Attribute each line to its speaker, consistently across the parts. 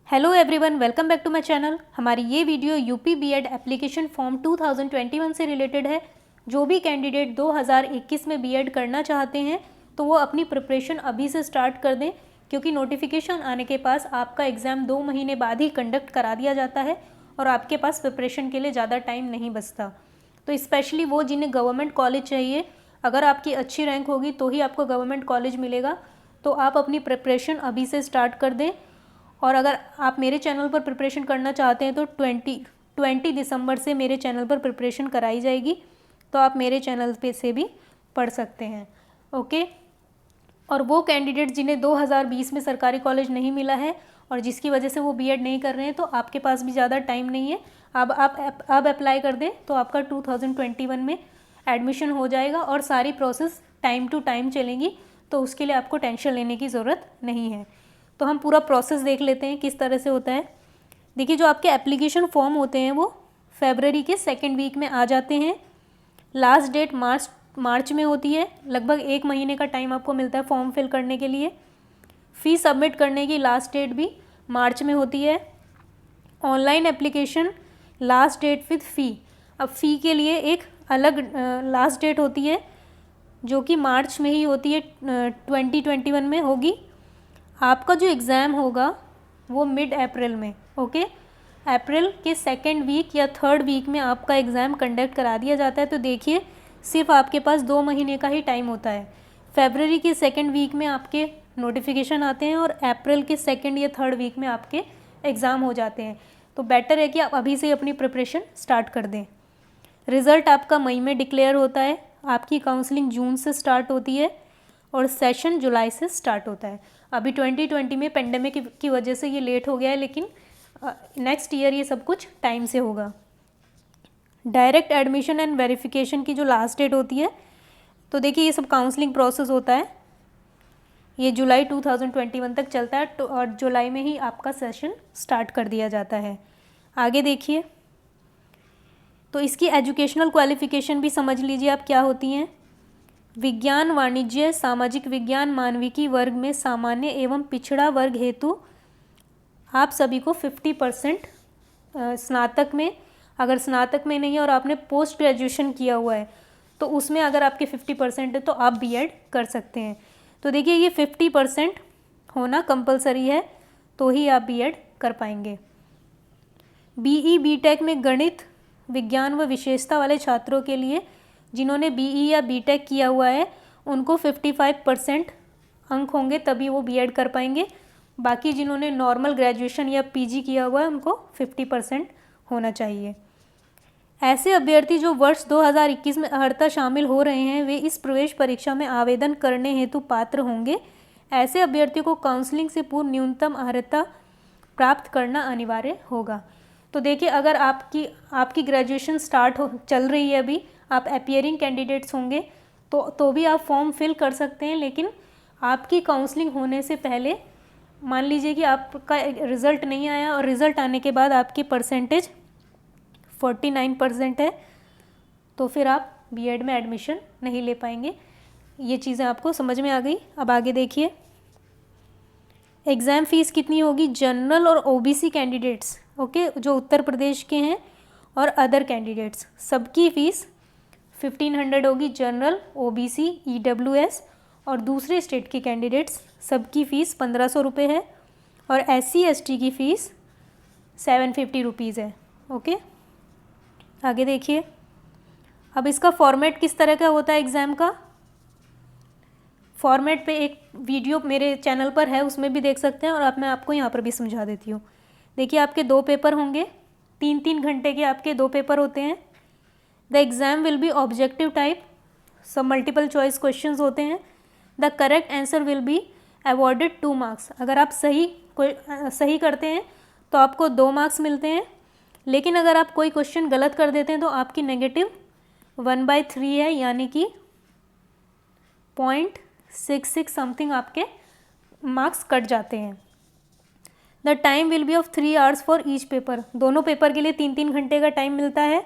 Speaker 1: Hello everyone, welcome back to my channel. हमारी ये video UP BEd application form 2021 से related है। जो भी कैंडिडेट 2021 में बीएड करना चाहते हैं तो वो अपनी प्रिपरेशन अभी से स्टार्ट कर दें, क्योंकि नोटिफिकेशन आने के पास आपका एग्ज़ाम 2 महीने बाद ही कंडक्ट करा दिया जाता है और आपके पास प्रिपरेशन के लिए ज़्यादा टाइम नहीं बचता। तो स्पेशली वो जिन्हें गवर्नमेंट कॉलेज चाहिए, अगर आपकी अच्छी रैंक होगी तो ही आपको गवर्नमेंट कॉलेज मिलेगा, तो आप अपनी प्रिपरेशन अभी से स्टार्ट कर दें। और अगर आप मेरे चैनल पर प्रिपरेशन करना चाहते हैं तो 20 दिसंबर से मेरे चैनल पर प्रिपरेशन कराई जाएगी, तो आप मेरे चैनल पे से भी पढ़ सकते हैं। ओके। और वो कैंडिडेट जिन्हें 2020 में सरकारी कॉलेज नहीं मिला है और जिसकी वजह से वो बीएड नहीं कर रहे हैं, तो आपके पास भी ज़्यादा टाइम नहीं है। अब अप्लाई कर दें तो आपका 2021 में एडमिशन हो जाएगा और सारी प्रोसेस टाइम टू टाइम चलेंगी, तो उसके लिए आपको टेंशन लेने की ज़रूरत नहीं है। तो हम पूरा प्रोसेस देख लेते हैं किस तरह से होता है। देखिए, जो आपके एप्लीकेशन फॉर्म होते हैं वो फरवरी के सेकेंड वीक में आ जाते हैं। लास्ट डेट मार्च में होती है। लगभग 1 महीने का टाइम आपको मिलता है फॉर्म फिल करने के लिए। फ़ी सबमिट करने की लास्ट डेट भी मार्च में होती है। Online application last date with fee. अब फ़ी के लिए एक अलग लास्ट डेट होती है जो कि मार्च में ही होती है, 2021 में होगी। आपका जो एग्ज़ाम होगा वो मिड अप्रैल में, ओके, अप्रैल के सेकेंड वीक या थर्ड वीक में आपका एग्ज़ाम कंडक्ट करा दिया जाता है। तो देखिए, सिर्फ आपके पास 2 महीने का ही टाइम होता है। फरवरी के सेकेंड वीक में आपके नोटिफिकेशन आते हैं और अप्रैल के सेकेंड या थर्ड वीक में आपके एग्ज़ाम हो जाते हैं। तो बेटर है कि आप अभी से अपनी प्रिपरेशन स्टार्ट कर दें। रिज़ल्ट आपका मई में डिक्लेयर होता है। आपकी काउंसलिंग जून से स्टार्ट होती है और सेशन जुलाई से स्टार्ट होता है। अभी 2020 में पेंडेमिक की वजह से ये लेट हो गया है, लेकिन नेक्स्ट ईयर ये सब कुछ टाइम से होगा। डायरेक्ट एडमिशन एंड वेरिफिकेशन की जो लास्ट डेट होती है, तो देखिए ये सब काउंसलिंग प्रोसेस होता है, ये जुलाई 2021 तक चलता है। तो और जुलाई में ही आपका सेशन स्टार्ट कर दिया जाता है। आगे देखिए, तो इसकी एजुकेशनल क्वालिफिकेशन भी समझ लीजिए आप क्या होती हैं। विज्ञान, वाणिज्य, सामाजिक विज्ञान, मानविकी वर्ग में सामान्य एवं पिछड़ा वर्ग हेतु आप सभी को 50% स्नातक में, अगर स्नातक में नहीं है और आपने पोस्ट ग्रेजुएशन किया हुआ है तो उसमें अगर आपके 50% है तो आप बीएड कर सकते हैं। तो देखिए, ये 50% होना कंपलसरी है, तो ही आप बीएड कर पाएंगे। बीई बीटेक में गणित, विज्ञान व विशेषता वाले छात्रों के लिए, जिन्होंने बीई या बीटेक किया हुआ है, उनको 55% अंक होंगे, तभी वो बीएड कर पाएंगे। बाकी जिन्होंने नॉर्मल ग्रेजुएशन या पीजी किया हुआ है उनको 50% होना चाहिए। ऐसे अभ्यर्थी जो वर्ष 2021 में अर्हता शामिल हो रहे हैं, वे इस प्रवेश परीक्षा में आवेदन करने हेतु पात्र होंगे। ऐसे अभ्यर्थियों को काउंसलिंग से पूर्व न्यूनतम अर्हता प्राप्त करना अनिवार्य होगा। तो देखिए, अगर आपकी ग्रेजुएशन चल रही है, अभी आप अपीयरिंग कैंडिडेट्स होंगे तो भी आप फॉर्म फिल कर सकते हैं, लेकिन आपकी काउंसलिंग होने से पहले मान लीजिए कि आपका रिज़ल्ट नहीं आया और रिज़ल्ट आने के बाद आपकी परसेंटेज 49% है, तो फिर आप बीएड में एडमिशन नहीं ले पाएंगे। ये चीज़ें आपको समझ में आ गई। अब आगे देखिए, एग्ज़ाम फ़ीस कितनी होगी जनरल और ओबीसी कैंडिडेट्स, ओके, जो उत्तर प्रदेश के हैं और अदर कैंडिडेट्स, सबकी फ़ीस 1500 होगी। जनरल, ओबीसी, ईडब्ल्यूएस और दूसरे स्टेट के कैंडिडेट्स सबकी फ़ीस 1500 रुपये है और एससी एसटी की फ़ीस 750 रुपीज़ है। ओके, आगे देखिए, अब इसका फॉर्मेट किस तरह का होता है एग्ज़ाम का। फॉर्मेट पे एक वीडियो मेरे चैनल पर है, उसमें भी देख सकते हैं और अब मैं आपको यहाँ पर भी समझा देती हूँ। देखिए, आपके 2 पेपर होंगे, 3-3 घंटे के आपके 2 पेपर होते हैं। The exam will be objective type, सब मल्टीपल चॉइस क्वेश्चंस होते हैं। The correct answer will be awarded 2 marks. अगर आप सही करते हैं तो आपको 2 मार्क्स मिलते हैं, लेकिन अगर आप कोई क्वेश्चन गलत कर देते हैं तो आपकी नेगेटिव 1/3 है, यानी कि 0.66 समथिंग आपके मार्क्स कट जाते हैं। The time will be of 3 hours for each paper. दोनों पेपर के लिए 3-3 घंटे का टाइम मिलता है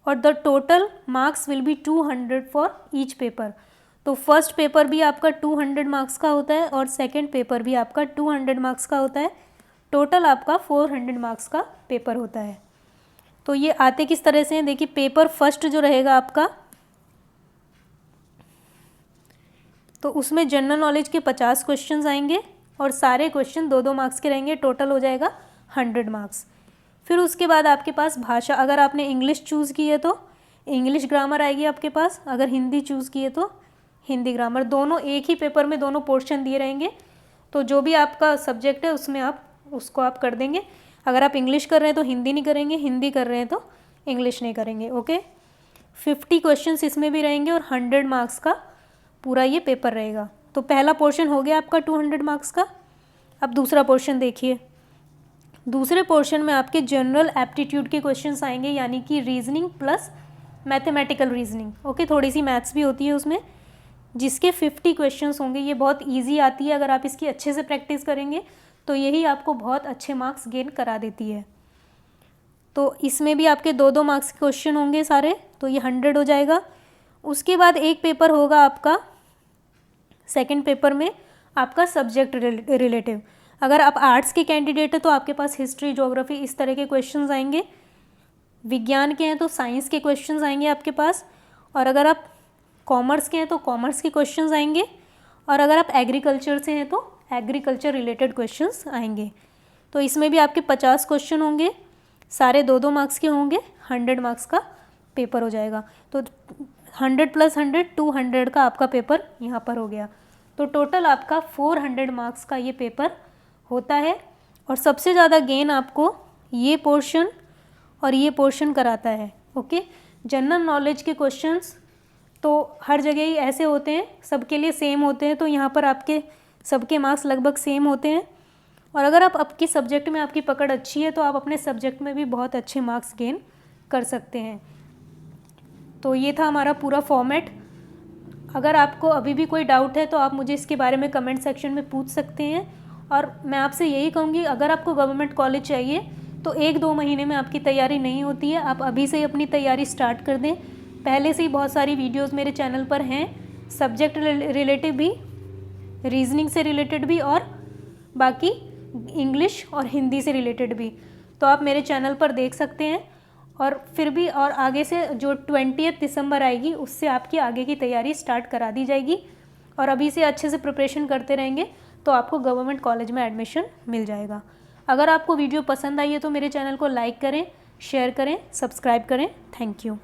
Speaker 1: और the total marks will be 200 for each paper. तो फर्स्ट पेपर भी आपका 200 मार्क्स का होता है और सेकंड पेपर भी आपका 200 मार्क्स का होता है। टोटल आपका 400 मार्क्स का पेपर होता है। तो ये आते किस तरह से हैं, देखिए पेपर फर्स्ट जो रहेगा आपका, तो उसमें जनरल नॉलेज के 50 क्वेश्चंस आएंगे और सारे क्वेश्चन 2-2 मार्क्स के रहेंगे, टोटल हो जाएगा 100 मार्क्स। फिर उसके बाद आपके पास भाषा, अगर आपने इंग्लिश चूज़ की है तो इंग्लिश ग्रामर आएगी आपके पास, अगर हिंदी चूज़ की है तो हिंदी ग्रामर। दोनों एक ही पेपर में दोनों पोर्शन दिए रहेंगे, तो जो भी आपका सब्जेक्ट है उसमें आप उसको आप कर देंगे। अगर आप इंग्लिश कर रहे हैं तो हिंदी नहीं करेंगे, हिंदी कर रहे हैं तो इंग्लिश नहीं करेंगे। ओके, 50 क्वेश्चंस इसमें भी रहेंगे और 100 मार्क्स का पूरा ये पेपर रहेगा। तो पहला पोर्शन हो गया आपका 200 मार्क्स का। अब दूसरा पोर्शन देखिए, दूसरे पोर्शन में आपके जनरल एप्टीट्यूड के क्वेश्चंस आएंगे, यानी कि reasoning plus mathematical reasoning. Okay, थोड़ी सी मैथ्स भी होती है उसमें, जिसके 50 क्वेश्चंस होंगे। ये बहुत इजी आती है, अगर आप इसकी अच्छे से प्रैक्टिस करेंगे तो यही आपको बहुत अच्छे मार्क्स गेन करा देती है। तो इसमें भी आपके 2-2 मार्क्स के क्वेश्चन होंगे सारे, तो ये 100 हो जाएगा। उसके बाद एक पेपर होगा आपका, सेकंड पेपर में आपका सब्जेक्ट रिलेटिव। अगर आप आर्ट्स के कैंडिडेट हैं तो आपके पास हिस्ट्री, ज्योग्राफी इस तरह के क्वेश्चंस आएंगे। विज्ञान के हैं तो साइंस के क्वेश्चंस आएंगे आपके पास, और अगर आप कॉमर्स के हैं तो कॉमर्स के क्वेश्चंस आएंगे, और अगर आप एग्रीकल्चर से हैं तो एग्रीकल्चर रिलेटेड क्वेश्चंस आएंगे। तो इसमें भी आपके 50 क्वेश्चन होंगे, सारे 2-2 मार्क्स के होंगे, 100 मार्क्स का पेपर हो जाएगा। तो 100 + 100 200 का आपका पेपर यहाँ पर हो गया। तो टोटल आपका 400 मार्क्स का ये पेपर होता है, और सबसे ज़्यादा गेन आपको ये पोर्शन और ये पोर्शन कराता है। ओके, जनरल नॉलेज के क्वेश्चंस तो हर जगह ही ऐसे होते हैं, सबके लिए सेम होते हैं, तो यहाँ पर आपके सबके मार्क्स लगभग सेम होते हैं। और अगर आप आपके सब्जेक्ट में आपकी पकड़ अच्छी है तो आप अपने सब्जेक्ट में भी बहुत अच्छे मार्क्स गेन कर सकते हैं। तो ये था हमारा पूरा फॉर्मेट। अगर आपको अभी भी कोई डाउट है तो आप मुझे इसके बारे में कमेंट सेक्शन में पूछ सकते हैं। और मैं आपसे यही कहूँगी, अगर आपको गवर्नमेंट कॉलेज चाहिए तो 1-2 महीने में आपकी तैयारी नहीं होती है, आप अभी से ही अपनी तैयारी स्टार्ट कर दें। पहले से ही बहुत सारी वीडियोस मेरे चैनल पर हैं, सब्जेक्ट रिलेटिव भी, रीजनिंग से रिलेटेड भी, और बाकी इंग्लिश और हिंदी से रिलेटेड भी, तो आप मेरे चैनल पर देख सकते हैं। और फिर भी और आगे से जो 20 दिसंबर आएगी उससे आपकी आगे की तैयारी स्टार्ट करा दी जाएगी, और अभी से अच्छे से प्रिपरेशन करते रहेंगे तो आपको गवर्नमेंट कॉलेज में एडमिशन मिल जाएगा। अगर आपको वीडियो पसंद आई है तो मेरे चैनल को लाइक करें, शेयर करें, सब्सक्राइब करें। Thank you.